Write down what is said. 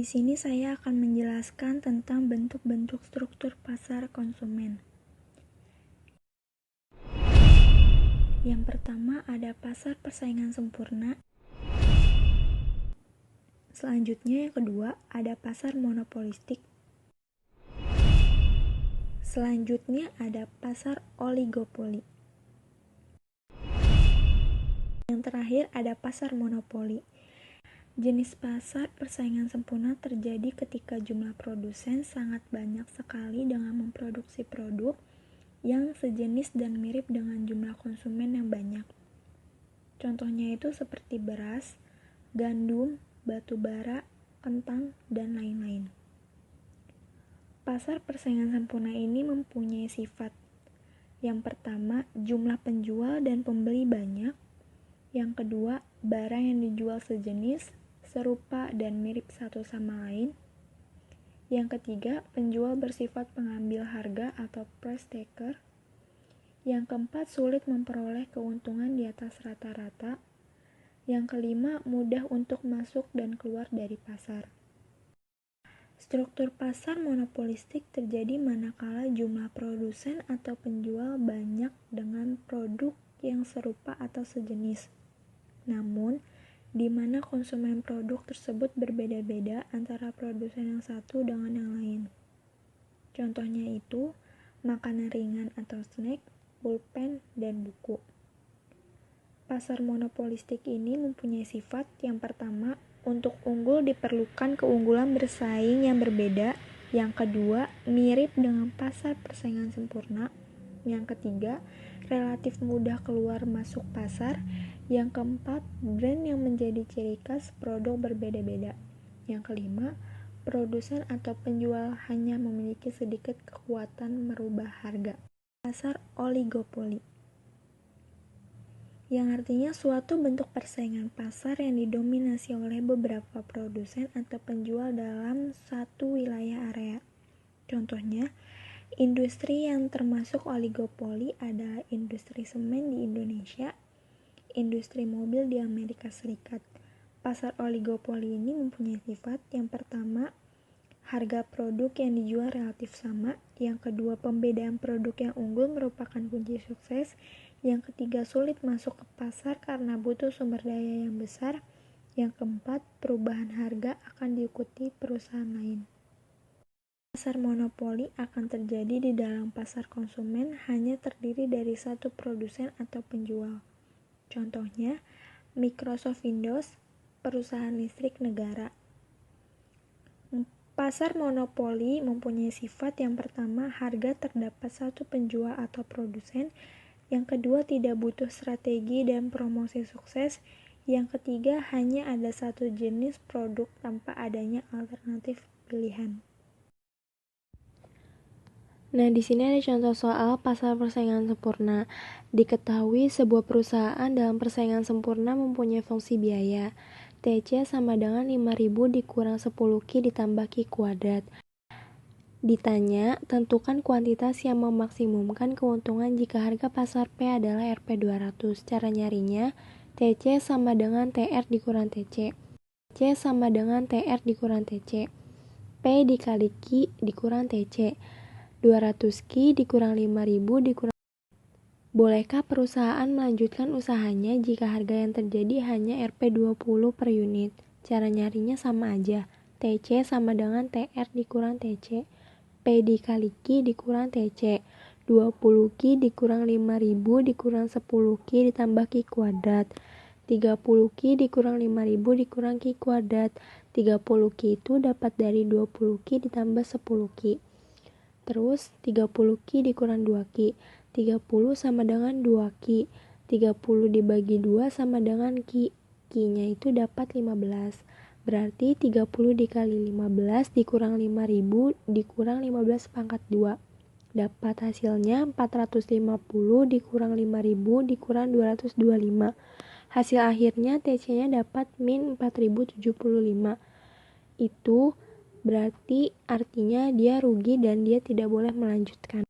Di sini saya akan menjelaskan tentang bentuk-bentuk struktur pasar konsumen. Yang pertama ada pasar persaingan sempurna. Selanjutnya yang kedua ada pasar monopolistik. Selanjutnya ada pasar oligopoli. Yang terakhir ada pasar monopoli. Jenis pasar persaingan sempurna terjadi ketika jumlah produsen sangat banyak sekali dengan memproduksi produk yang sejenis dan mirip dengan jumlah konsumen yang banyak. Contohnya itu seperti beras, gandum, batu bara, kentang, dan lain-lain. Pasar persaingan sempurna ini mempunyai sifat. Yang pertama, jumlah penjual dan pembeli banyak. Yang kedua, barang yang dijual sejenis, serupa, dan mirip satu sama lain. Yang ketiga, penjual bersifat pengambil harga atau price taker. Yang keempat, sulit memperoleh keuntungan di atas rata-rata. Yang kelima, mudah untuk masuk dan keluar dari pasar. Struktur pasar monopolistik terjadi manakala jumlah produsen atau penjual banyak dengan produk yang serupa atau sejenis. Namun, di mana konsumen produk tersebut berbeda-beda antara produsen yang satu dengan yang lain. Contohnya itu, makanan ringan atau snack, pulpen, dan buku. Pasar monopolistik ini mempunyai sifat yang pertama, untuk unggul diperlukan keunggulan bersaing yang berbeda. Yang kedua, mirip dengan pasar persaingan sempurna. Yang ketiga, relatif mudah keluar masuk pasar. Yang keempat, brand yang menjadi ciri khas produk berbeda-beda. Yang kelima, produsen atau penjual hanya memiliki sedikit kekuatan merubah harga. Pasar oligopoli, yang artinya suatu bentuk persaingan pasar yang didominasi oleh beberapa produsen atau penjual dalam satu wilayah area. Contohnya, industri yang termasuk oligopoli adalah industri semen di Indonesia, industri mobil di Amerika Serikat. Pasar oligopoli ini mempunyai sifat yang pertama, harga produk yang dijual relatif sama. Yang kedua, pembedaan produk yang unggul merupakan kunci sukses. Yang ketiga, sulit masuk ke pasar karena butuh sumber daya yang besar. Yang keempat, perubahan harga akan diikuti perusahaan lain. Pasar monopoli akan terjadi di dalam pasar konsumen hanya terdiri dari satu produsen atau penjual. Contohnya, Microsoft Windows, perusahaan listrik negara. Pasar monopoli mempunyai sifat yang pertama, harga terdapat satu penjual atau produsen. Yang kedua, tidak butuh strategi dan promosi sukses. Yang ketiga, hanya ada satu jenis produk tanpa adanya alternatif pilihan. Nah, di sini ada contoh soal pasar persaingan sempurna. Diketahui sebuah perusahaan dalam persaingan sempurna mempunyai fungsi biaya. TC sama dengan 5.000 dikurang 10Q ditambah Q kuadrat. Ditanya, tentukan kuantitas yang memaksimumkan keuntungan jika harga pasar P adalah Rp200. Cara nyarinya, TC sama dengan TR dikurang TC. TC sama dengan TR dikurang TC. P dikali Q dikurang TC. 200Q dikurang 5.000 dikurang. Bolehkah perusahaan melanjutkan usahanya jika harga yang terjadi hanya Rp20 per unit? Cara nyarinya sama aja. TC sama dengan TR dikurang TC. P dikali Q dikurang TC. 20Q dikurang 5.000 dikurang 10Q ditambah Q kuadrat. 30Q dikurang 5.000 dikurang Q kuadrat. 30Q itu dapat dari 20Q ditambah 10Q. Terus 30Q dikurang 2Q. 30 sama dengan 2Q. 30 dibagi 2 sama dengan Q. Q-nya itu dapat 15. Berarti 30 dikali 15 dikurang 5.000 dikurang 15 pangkat 2. Dapat hasilnya 450 dikurang 5.000 dikurang 225. Hasil akhirnya TC-nya dapat min 4.075. Itu berarti artinya dia rugi dan dia tidak boleh melanjutkan.